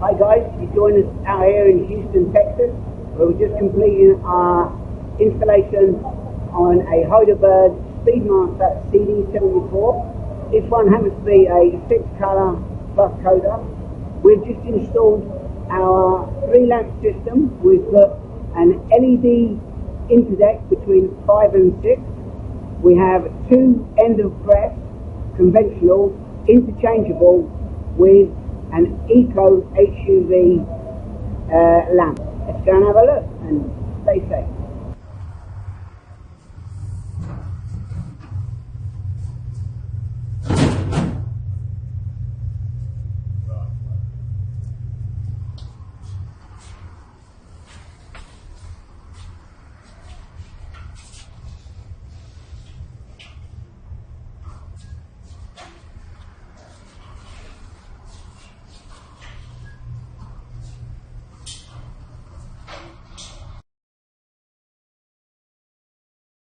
Hi guys, you join us out here in Houston, Texas, where we're just completing our installation on a Heidelberg CD74. This one happens to be a 6-colour plus coder. We've just installed our 3-lamp system. We've got an LED interdeck between 5 and 6. We have 2 end of press, conventional, interchangeable with an Eco HUV lamp. Let's go and have a look and stay safe.